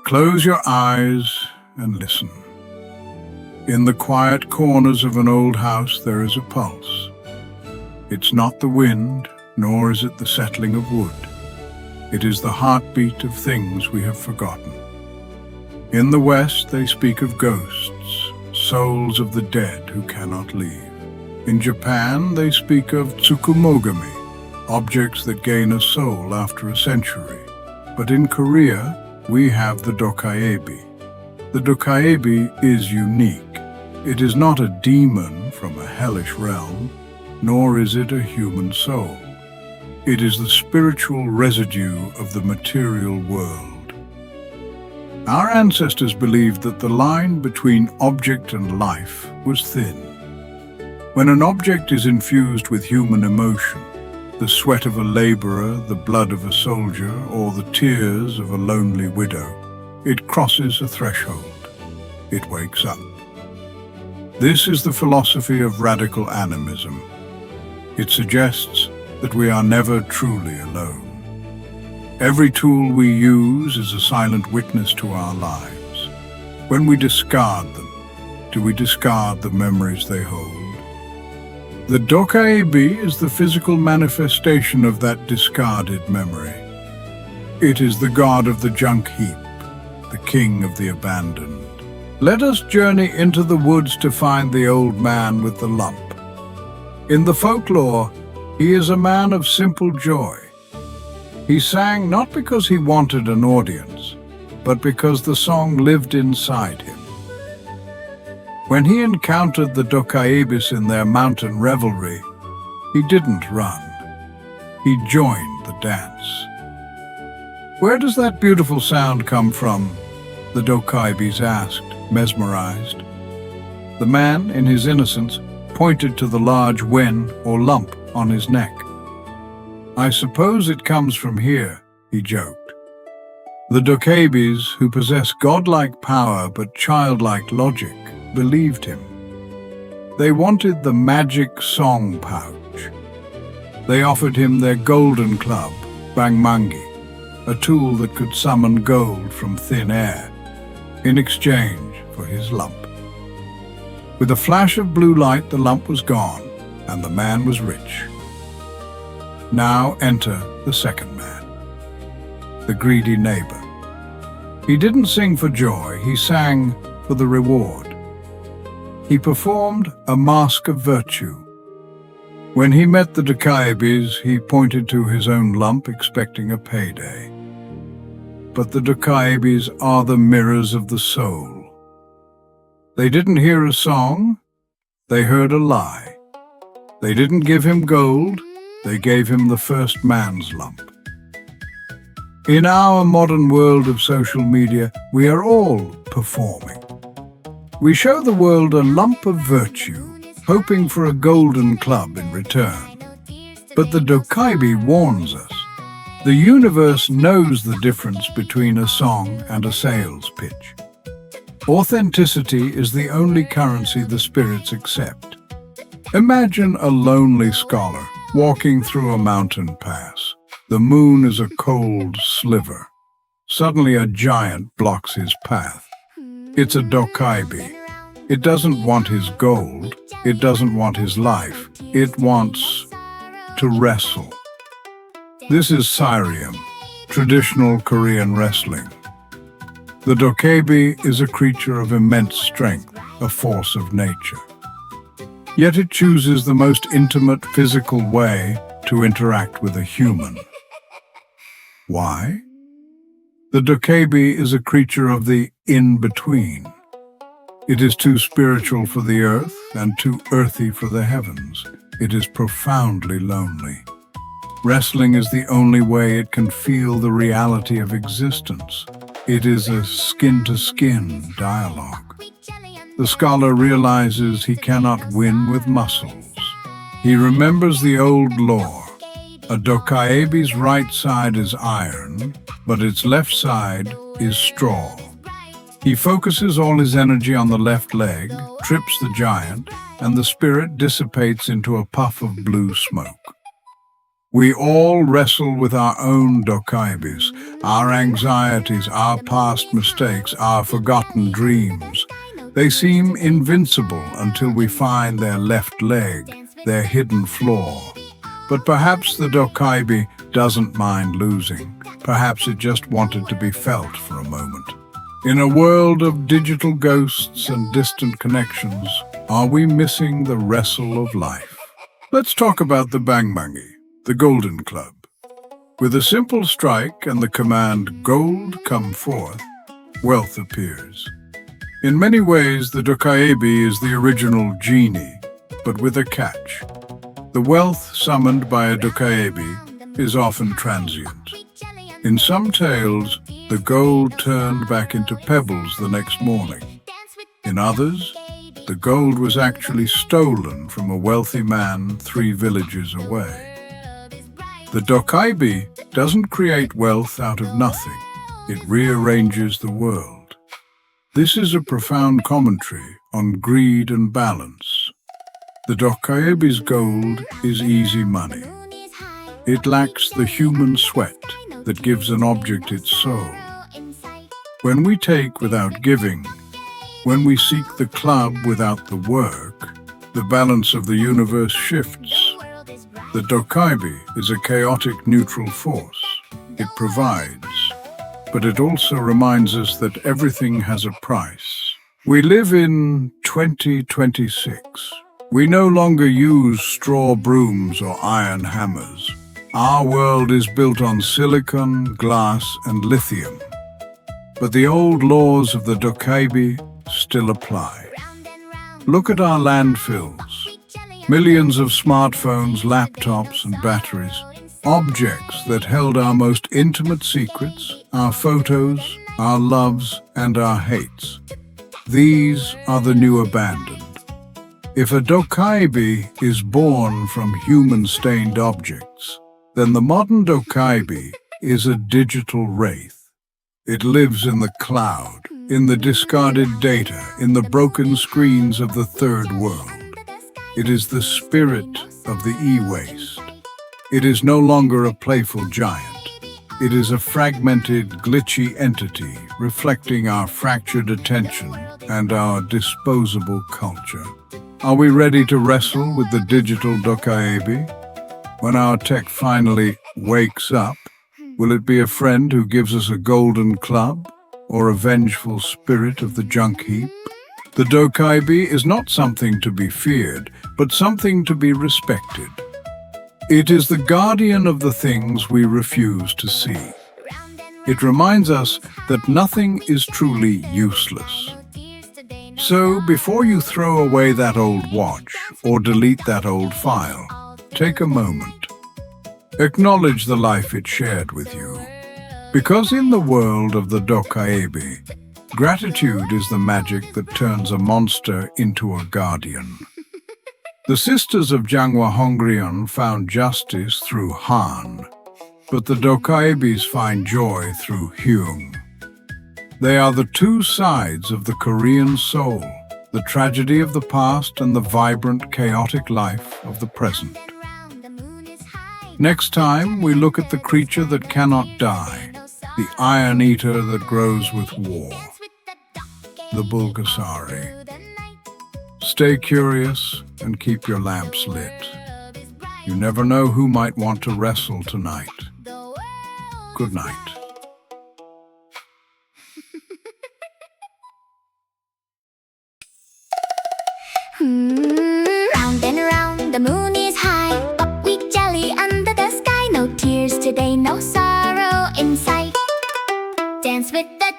Close your eyes and listen. In the quiet corners of an old house there is a pulse. It's not the wind, nor is it the settling of wood. It is the heartbeat of things we have forgotten. In the West they speak of ghosts, souls of the dead who cannot leave. In Japan they speak of tsukumogami, objects that gain a soul after a century. But in Korea we have the Dokkaebi. The Dokkaebi is unique. It is not a demon from a hellish realm, nor is it a human soul. It is the spiritual residue of the material world. Our ancestors believed that the line between object and life was thin. When an object is infused with human emotion, the sweat of a laborer, the blood of a soldier, or the tears of a lonely widow, it crosses a threshold. It wakes up. This is the philosophy of radical animism. It suggests that we are never truly alone. Every tool we use is a silent witness to our lives. When we discard them, do we discard the memories they hold? The Dokkaebi is the physical manifestation of that discarded memory. It is the god of the junk heap, the king of the abandoned. Let us journey into the woods to find the old man with the lump. In the folklore, he is a man of simple joy. He sang not because he wanted an audience, but because the song lived inside him. When he encountered the Dokkaebis in their mountain revelry, he didn't run. He joined the dance. "Where does that beautiful sound come from?" the Dokkaebis asked, mesmerized. The man, in his innocence, pointed to the large wen or lump on his neck. "I suppose it comes from here," he joked. The Dokkaebis, who possess godlike power but childlike logic, believed him. They wanted the magic song pouch. They offered him their golden club, bangmangi, a tool that could summon gold from thin air, in exchange for his lump. With a flash of blue light, the lump was gone, and the man was rich. Now enter the second man, the greedy neighbor. He didn't sing for joy, he sang for the reward. He performed a mask of virtue. When he met the Dokkaebis, he pointed to his own lump, expecting a payday. But the Dokkaebis are the mirrors of the soul. They didn't hear a song, they heard a lie. They didn't give him gold, they gave him the first man's lump. In our modern world of social media, we are all performing. We show the world a lump of virtue, hoping for a golden club in return. But the Dokkaebi warns us. The universe knows the difference between a song and a sales pitch. Authenticity is the only currency the spirits accept. Imagine a lonely scholar walking through a mountain pass. The moon is a cold sliver. Suddenly a giant blocks his path. It's a Dokkaebi. It doesn't want his gold. It doesn't want his life. It wants to wrestle. This is Ssireum, traditional Korean wrestling. The Dokkaebi is a creature of immense strength, a force of nature. Yet it chooses the most intimate physical way to interact with a human. Why? The Dokkaebi is a creature of the in-between. It is too spiritual for the earth and too earthy for the heavens. It is profoundly lonely. Wrestling is the only way it can feel the reality of existence. It is a skin-to-skin dialogue. The scholar realizes he cannot win with muscles. He remembers the old lore. A Dokkaebi's right side is iron, but its left side is straw. He focuses all his energy on the left leg, trips the giant, and the spirit dissipates into a puff of blue smoke. We all wrestle with our own Dokkaebis, Our anxieties, our past mistakes, our forgotten dreams. They seem invincible until we find their left leg, their hidden flaw. But perhaps the Dokkaebi doesn't mind losing. Perhaps it just wanted to be felt for a moment. In a world of digital ghosts and distant connections, are we missing the wrestle of life? Let's talk about the Bangbangi, the Golden Club. With a simple strike and the command "Gold, come forth," wealth appears. In many ways, the Dokkaebi is the original genie, but with a catch. The wealth summoned by a Dokkaebi is often transient. In some tales, the gold turned back into pebbles the next morning. In others, the gold was actually stolen from a wealthy man 3 villages away. The Dokkaebi doesn't create wealth out of nothing. It rearranges the world. This is a profound commentary on greed and balance. The Dokkaebi's gold is easy money. It lacks the human sweat that gives an object its soul. When we take without giving, when we seek the club without the work, the balance of the universe shifts. The Dokkaebi is a chaotic neutral force. It provides, but it also reminds us that everything has a price. We live in 2026. We no longer use straw brooms or iron hammers. Our world is built on silicon, glass, and lithium. But the old laws of the Dokkaebi still apply. Look at our landfills. Millions of smartphones, laptops, and batteries. Objects that held our most intimate secrets, our photos, our loves, and our hates. These are the new abandoned. If a Dokkaebi is born from human-stained objects, then the modern Dokkaebi is a digital wraith. It lives in the cloud, in the discarded data, in the broken screens of the third world. It is the spirit of the e-waste. It is no longer a playful giant. It is a fragmented, glitchy entity reflecting our fractured attention and our disposable culture. Are we ready to wrestle with the digital Dokkaebi? When our tech finally wakes up, will it be a friend who gives us a golden club or a vengeful spirit of the junk heap? The Dokkaebi is not something to be feared, but something to be respected. It is the guardian of the things we refuse to see. It reminds us that nothing is truly useless. So, before you throw away that old watch or delete that old file, take a moment. Acknowledge the life it shared with you. Because in the world of the Dokkaebi, gratitude is the magic that turns a monster into a guardian. The sisters of Jangwa found justice through Han, but the Dokkaebis find joy through Hyung. They are the two sides of the Korean soul, the tragedy of the past and the vibrant, chaotic life of the present. Next time, we look at the creature that cannot die, the iron eater that grows with war, the Bulgasari. Stay curious and keep your lamps lit. You never know who might want to wrestle tonight. Good night. Round and around, the moon is high. Buckwheat jelly under the sky. No tears today, no sorrow in sight. Dance with the